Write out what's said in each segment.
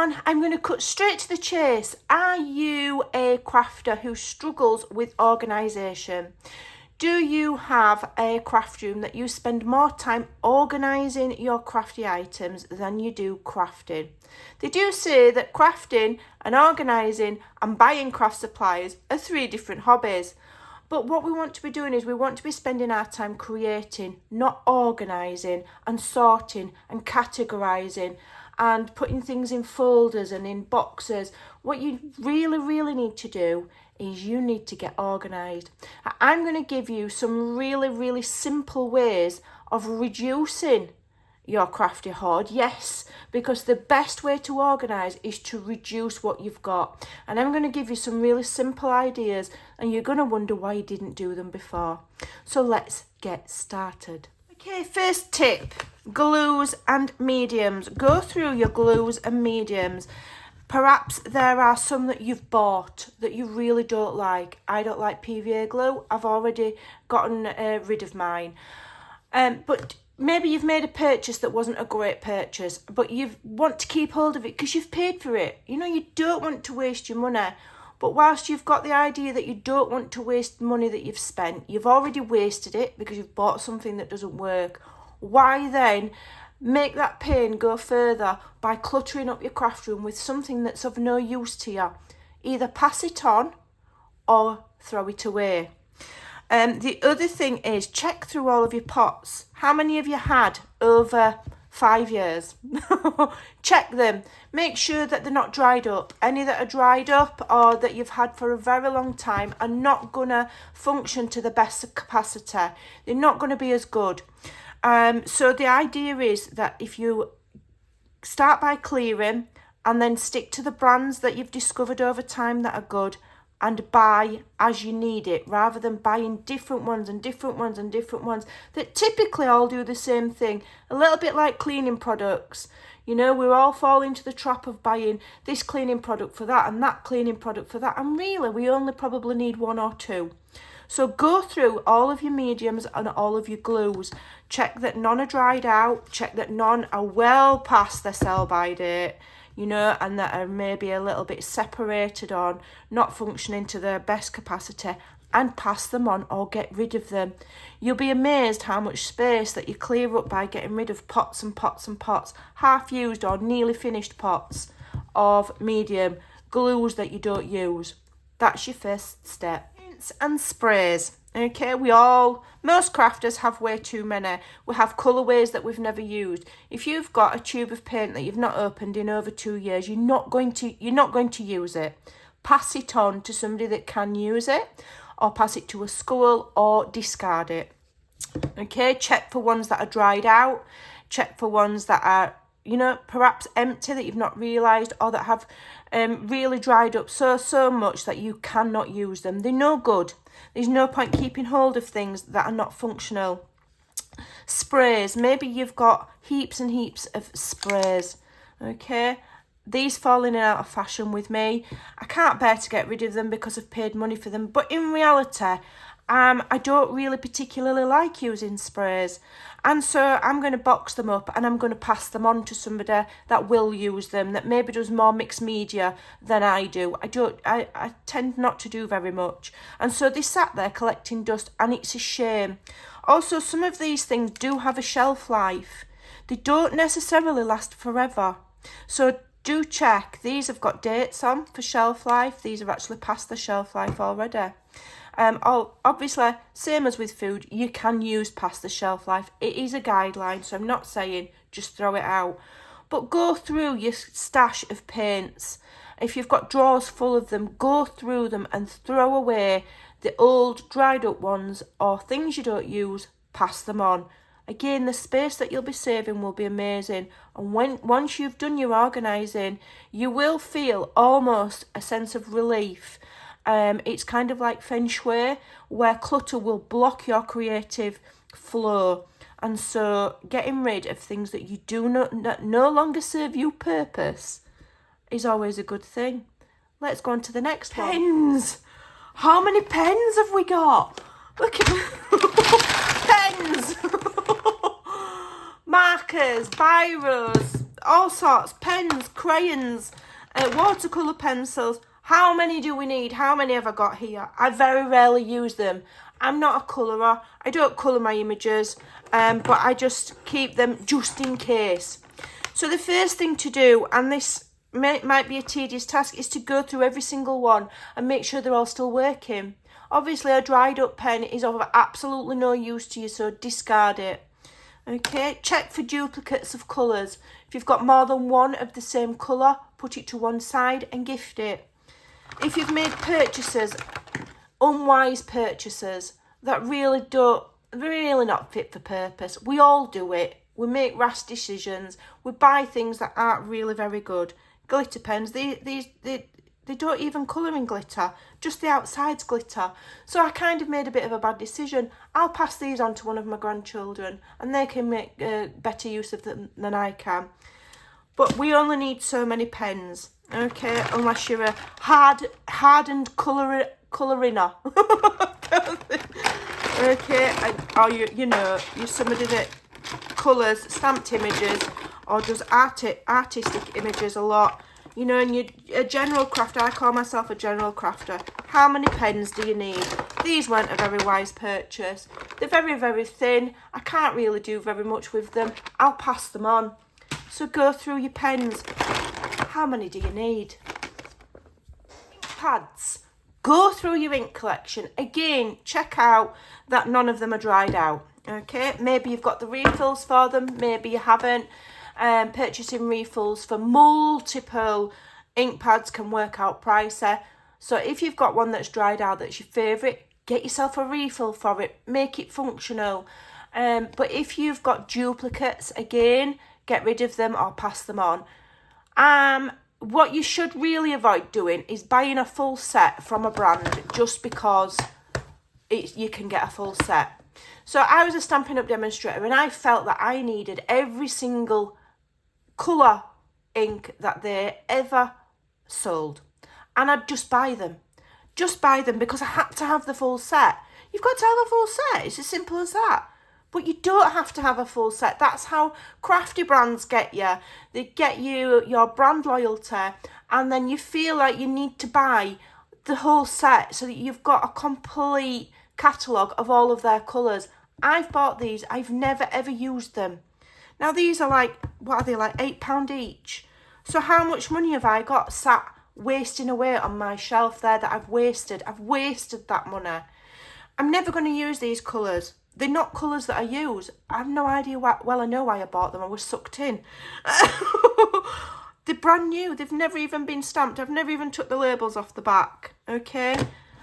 And I'm going to cut straight to the chase. Are you a crafter who struggles with organisation? Do you have a craft room that you spend more time organising your crafty items than you do crafting? They do say that crafting and organising and buying craft supplies are 3 different hobbies. But what we want to be doing is we want to be spending our time creating, not organising and sorting and categorising and putting things in folders and in boxes. What you really need to do is you need to get organised. I'm going to give you some really simple ways of reducing your crafty hoard. Yes, because the best way to organise is to reduce what you've got. And I'm going to give you some really simple ideas and you're going to wonder why you didn't do them before. So let's get started. Okay, first tip, glues and mediums. Go through your glues and mediums. Perhaps there are some that you've bought that you really don't like. I don't like PVA glue. I've already gotten rid of mine. But maybe you've made a purchase that wasn't a great purchase, but you want to keep hold of it because you've paid for it. You know, you don't want to waste your money. But whilst you've got the idea that you don't want to waste money that you've spent, you've already wasted it because you've bought something that doesn't work. Why then make that pain go further by cluttering up your craft room with something that's of no use to you? Either pass it on or throw it away. The other thing is check through all of your pots. How many have you had over 5 years? Check them. Make sure that they're not dried up. Any that are dried up or that you've had for a very long time are not going to function to the best capacity. They're not going to be as good. So the idea is that if you start by clearing and then stick to the brands that you've discovered over time that are good, and buy as you need it, rather than buying different ones that typically all do the same thing. A little bit like cleaning products. You know, we all fall into the trap of buying this cleaning product for that and that cleaning product for that, and really we only probably need 1 or 2. So go through all of your mediums and all of your glues. Check that none are dried out. Check that none are well past their sell-by date, you know, and that are maybe a little bit separated on, not functioning to their best capacity, and pass them on or get rid of them. You'll be amazed how much space that you clear up by getting rid of pots and pots and pots, half-used or nearly finished pots of medium, glues that you don't use. That's your first step. And sprays. Okay, most crafters have way too many. We have colourways that we've never used. If you've got a tube of paint that you've not opened in over 2 years, you're not going to use it. Pass it on to somebody that can use it, or pass it to a school, or discard it. Okay, check for ones that are dried out. Check for ones that are, you know, perhaps empty that you've not realised, or that have really dried up so much that you cannot use them. They're no good. There's no point keeping hold of things that are not functional. Sprays. Maybe you've got heaps and heaps of sprays. Okay, these fall in and out of fashion with me. I can't bear to get rid of them because I've paid money for them. But in reality, I don't really particularly like using sprays, and so I'm going to box them up and I'm going to pass them on to somebody that will use them, that maybe does more mixed media than I do. I tend not to do very much, and so they sat there collecting dust, and it's a shame. Also, some of these things do have a shelf life. They don't necessarily last forever, so do check. These have got dates on for shelf life. These are actually past the shelf life already. Obviously, same as with food, you can use past the shelf life. It is a guideline, so I'm not saying just throw it out. But go through your stash of paints. If you've got drawers full of them, go through them and throw away the old dried up ones or things you don't use, pass them on. Again, the space that you'll be saving will be amazing. And once you've done your organising, you will feel almost a sense of relief. It's kind of like feng shui, where clutter will block your creative flow. And so getting rid of things that you do not no longer serve you purpose is always a good thing. Let's go on to the next one. Pens. How many pens have we got? Look at pens. Markers, biros, all sorts, pens, crayons, watercolour pencils. How many do we need? How many have I got here? I very rarely use them. I'm not a colourer. I don't colour my images, but I just keep them just in case. So the first thing to do, and this might be a tedious task, is to go through every single one and make sure they're all still working. Obviously, a dried up pen is of absolutely no use to you, so discard it. Okay, check for duplicates of colours. If you've got more than one of the same colour, put it to one side and gift it. If you've made purchases, unwise purchases, that really not fit for purpose. We all do it. We make rash decisions. We buy things that aren't really very good. Glitter pens, they don't even colour in glitter, just the outside's glitter. So I kind of made a bit of a bad decision. I'll pass these on to one of my grandchildren and they can make better use of them than I can. But we only need so many pens, okay, unless you're a hardened colourer. Okay, or you're somebody that colours stamped images or does artistic images a lot. You know, and you're a general crafter. I call myself a general crafter. How many pens do you need? These weren't a very wise purchase. They're very, very thin. I can't really do very much with them. I'll pass them on. So go through your pens. How many do you need? Ink pads. Go through your ink collection. Again, check out that none of them are dried out. Okay, maybe you've got the refills for them. Maybe you haven't. Purchasing refills for multiple ink pads can work out pricey. So if you've got one that's dried out that's your favourite, get yourself a refill for it. Make it functional. But if you've got duplicates, again, get rid of them or pass them on. What you should really avoid doing is buying a full set from a brand just because you can get a full set. So I was a Stampin' Up! Demonstrator and I felt that I needed every single colour ink that they ever sold. And I'd just buy them. Just buy them because I had to have the full set. You've got to have a full set. It's as simple as that. But you don't have to have a full set. That's how crafty brands get you. They get you your brand loyalty and then you feel like you need to buy the whole set so that you've got a complete catalogue of all of their colours. I've bought these. I've never ever used them. Now these are like, what are they, like £8 each? So how much money have I got sat wasting away on my shelf there that I've wasted? I've wasted that money. I'm never going to use these colours. They're not colours that I use. I have no idea why. Well, I know why I bought them. I was sucked in. They're brand new. They've never even been stamped. I've never even took the labels off the back. Okay?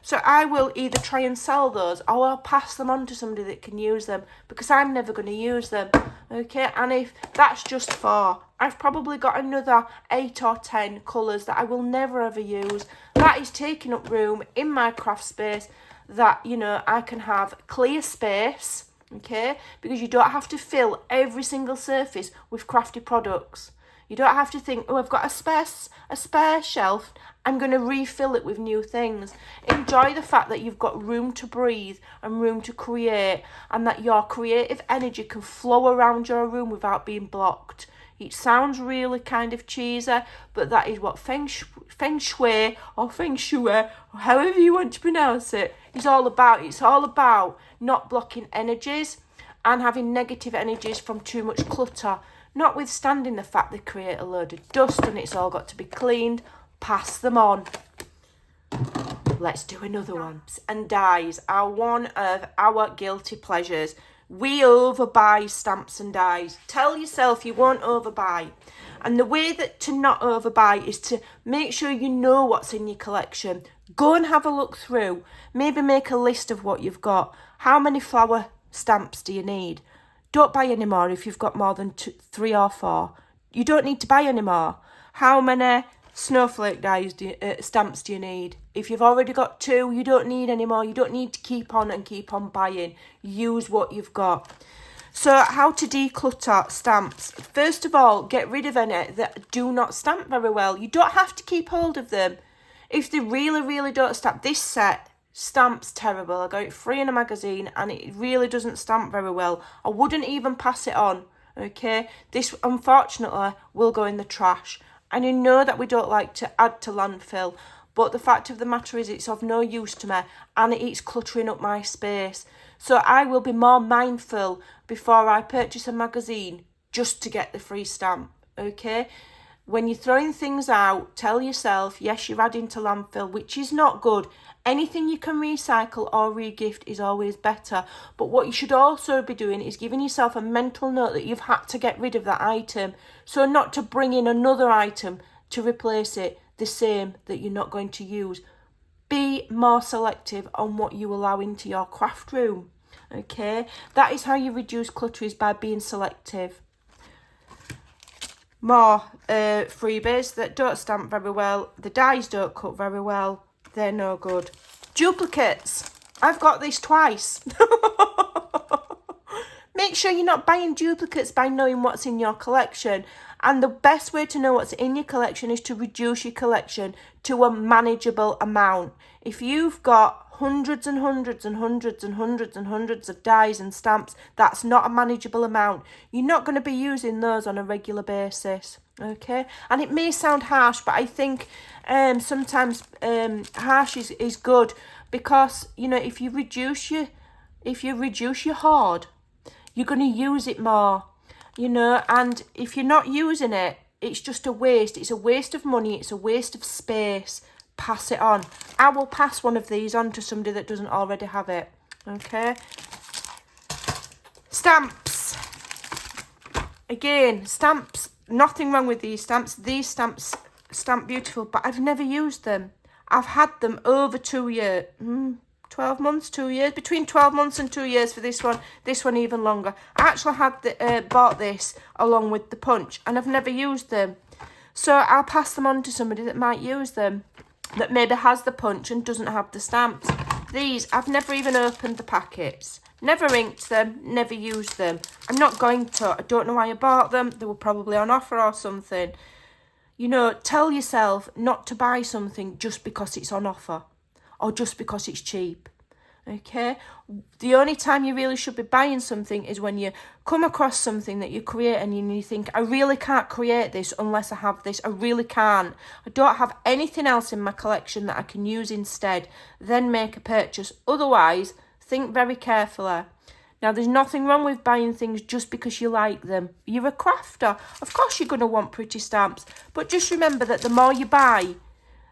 So I will either try and sell those or I'll pass them on to somebody that can use them because I'm never going to use them. Okay? And if that's just 4, I've probably got another 8 or 10 colours that I will never ever use. That is taking up room in my craft space that, you know, I can have clear space, okay? Because you don't have to fill every single surface with crafty products. You don't have to think, oh, I've got a spare shelf. I'm going to refill it with new things. Enjoy the fact that you've got room to breathe and room to create and that your creative energy can flow around your room without being blocked. It sounds really kind of cheesy, but that is what feng shui, or however you want to pronounce it, is all about. It's all about not blocking energies and having negative energies from too much clutter, notwithstanding the fact they create a load of dust and it's all got to be cleaned. Pass them on. Let's do another one. And dies are one of our guilty pleasures. We overbuy stamps and dies. Tell yourself you won't overbuy. And the way that to not overbuy is to make sure you know what's in your collection. Go and have a look through. Maybe make a list of what you've got. How many flower stamps do you need? Don't buy any more if you've got more than 3 or 4. You don't need to buy any more. How many snowflake dies stamps do you need? If you've already got 2, you don't need any more. You don't need to keep on buying. Use what you've got. So how to declutter stamps. First of all, get rid of any that do not stamp very well. You don't have to keep hold of them. If they really, really don't stamp. This set stamps terrible. I got it free in a magazine and it really doesn't stamp very well. I wouldn't even pass it on. Okay, this unfortunately will go in the trash. And you know that we don't like to add to landfill, but the fact of the matter is it's of no use to me and it's cluttering up my space. So I will be more mindful before I purchase a magazine just to get the free stamp, okay? When you're throwing things out, tell yourself, yes, you're adding to landfill, which is not good. Anything you can recycle or re-gift is always better. But what you should also be doing is giving yourself a mental note that you've had to get rid of that item. So not to bring in another item to replace it, the same that you're not going to use. Be more selective on what you allow into your craft room. Okay, that is how you reduce clutter, is by being selective. More freebies that don't stamp very well. The dies don't cut very well. They're no good. Duplicates. I've got this twice. Make sure you're not buying duplicates by knowing what's in your collection. And the best way to know what's in your collection is to reduce your collection to a manageable amount. If you've got hundreds and hundreds and hundreds and hundreds and hundreds of dies and stamps, that's not a manageable amount. You're not going to be using those on a regular basis, okay? And it may sound harsh, but I think sometimes harsh is good, because you know, if you reduce your hoard, you're going to use it more, you know. And if you're not using it, it's just a waste. It's a waste of money. It's a waste of space. Pass it on. I will pass one of these on to somebody that doesn't already have it. Okay. Stamps. Again, stamps. Nothing wrong with these stamps. These stamps stamp beautiful, but I've never used them. I've had them over 2 years. 12 months, 2 years. Between 12 months and 2 years for this one. This one even longer. I actually had bought this along with the punch, and I've never used them. So I'll pass them on to somebody that might use them, that maybe has the punch and doesn't have the stamps. These, I've never even opened the packets. Never inked them, never used them. I'm not going to. I don't know why I bought them. They were probably on offer or something. You know, tell yourself not to buy something just because it's on offer or just because it's cheap. Okay? The only time you really should be buying something is when you come across something that you create and you think, I really can't create this unless I have this. I really can't. I don't have anything else in my collection that I can use instead. Then make a purchase. Otherwise, think very carefully. Now, there's nothing wrong with buying things just because you like them. You're a crafter. Of course you're going to want pretty stamps. But just remember that the more you buy,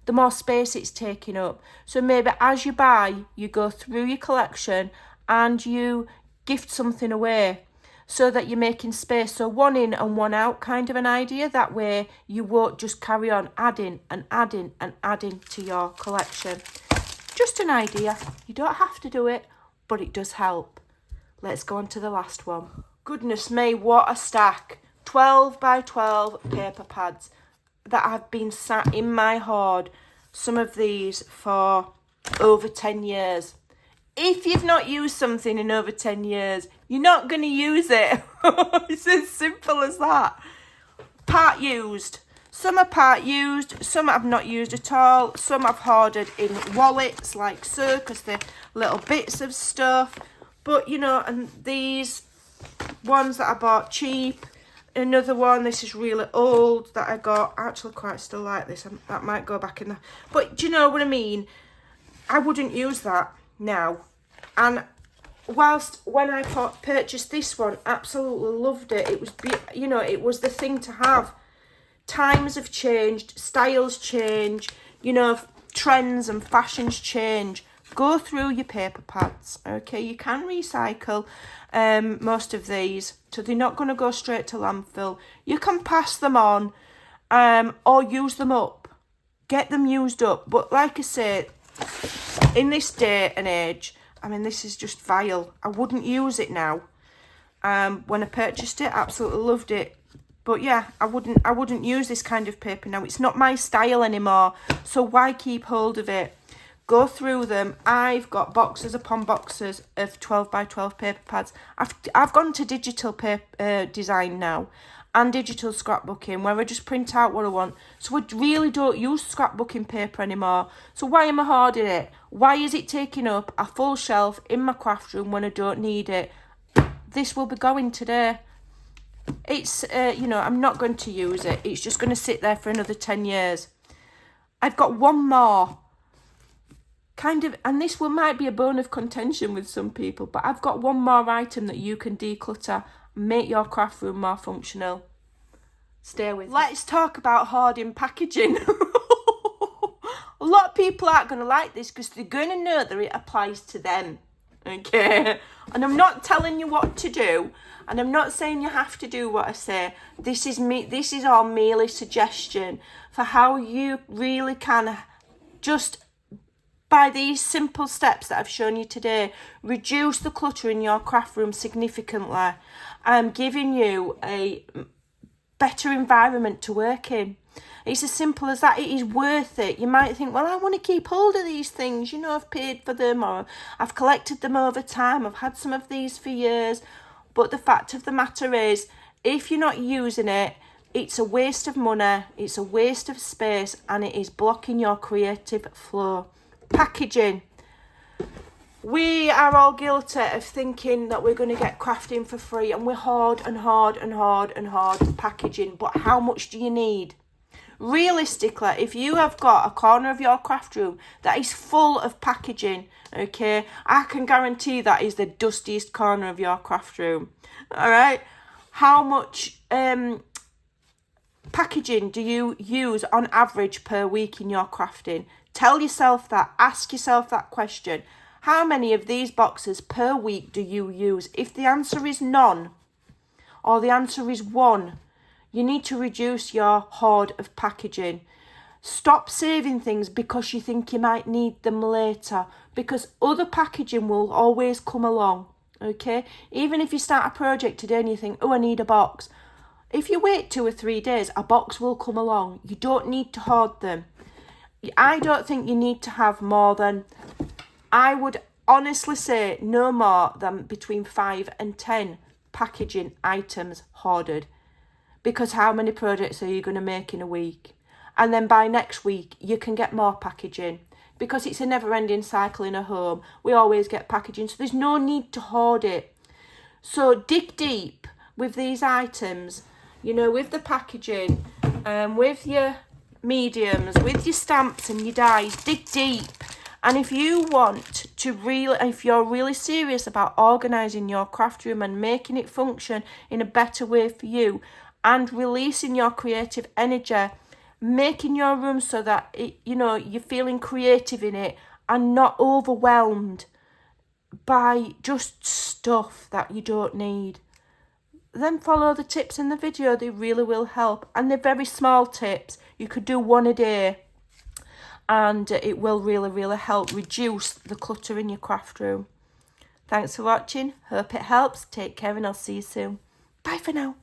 the more space it's taking up. So maybe as you buy, you go through your collection and you gift something away so that you're making space. So one in and one out kind of an idea. That way you won't just carry on adding and adding and adding to your collection. Just an idea. You don't have to do it, but it does help. Let's go on to the last one. Goodness me, what a stack. 12 by 12 paper pads that have been sat in my hoard, some of these for over 10 years. If you've not used something in over 10 years, you're not going to use it. It's as simple as that. Part used. Some are part used, some I've not used at all, some I've hoarded in wallets like so, because they're little bits of stuff. But, you know, and these ones that I bought cheap. Another one, this is really old that I got. I actually quite still like this. That might go back in there. But do you know what I mean? I wouldn't use that now. And whilst when I purchased this one, absolutely loved it. It was, you know, it was the thing to have. Times have changed. Styles change. You know, trends and fashions change. Go through your paper pads, okay? You can recycle most of these, so they're not going to go straight to landfill. You can pass them on or use them up. Get them used up. But like I say, in this day and age, I mean, this is just vile. I wouldn't use it now. When I purchased it, absolutely loved it. But yeah, I wouldn't use this kind of paper now. It's not my style anymore, so why keep hold of it? Go through them. I've got boxes upon boxes of 12 by 12 paper pads. I've gone to digital paper design now and digital scrapbooking, where I just print out what I want. So I really don't use scrapbooking paper anymore. So why am I hoarding it? Why is it taking up a full shelf in my craft room when I don't need it? This will be going today. It's, you know, I'm not going to use it. It's just going to sit there for another 10 years. I've got one more. Kind of, and this one might be a bone of contention with some people, but I've got one more item that you can declutter and make your craft room more functional. Stay with me. Let's talk about hoarding packaging. A lot of people aren't going to like this because they're going to know that it applies to them. Okay? And I'm not telling you what to do, and I'm not saying you have to do what I say. This is all merely suggestion for how you really can just, by these simple steps that I've shown you today, reduce the clutter in your craft room significantly. I'm giving you a better environment to work in. It's as simple as that. It is worth it. You might think, well, I want to keep hold of these things. You know, I've paid for them, or I've collected them over time. I've had some of these for years. But the fact of the matter is, if you're not using it, it's a waste of money, it's a waste of space, and it is blocking your creative flow. Packaging. We are all guilty of thinking that we're going to get crafting for free, and we hoard and hoard and hoard and hoard packaging. But how much do you need? Realistically, if you have got a corner of your craft room that is full of packaging, okay, I can guarantee that is the dustiest corner of your craft room. All right? How much packaging do you use on average per week in your crafting? Tell yourself that. Ask yourself that question. How many of these boxes per week do you use? If the answer is none, or the answer is one, you need to reduce your hoard of packaging. Stop saving things because you think you might need them later, because other packaging will always come along, okay? Even if you start a project today and you think, oh, I need a box. If you wait 2 or 3 days, a box will come along. You don't need to hoard them. I don't think you need to have more than, I would honestly say no more than between 5 and 10 packaging items hoarded. Because how many projects are you going to make in a week? And then by next week, you can get more packaging. Because it's a never-ending cycle in a home. We always get packaging, so there's no need to hoard it. So dig deep with these items, you know, with the packaging, with your mediums, with your stamps and your dies. Dig deep. And if you want to if you're really serious about organising your craft room and making it function in a better way for you, and releasing your creative energy, making your room so that it, you know, you're feeling creative in it and not overwhelmed by just stuff that you don't need, then follow the tips in the video. They really will help, and they're very small tips. You could do one a day, and it will really help reduce the clutter in your craft room. Thanks for watching. Hope it helps. Take care, and I'll see you soon. Bye for now.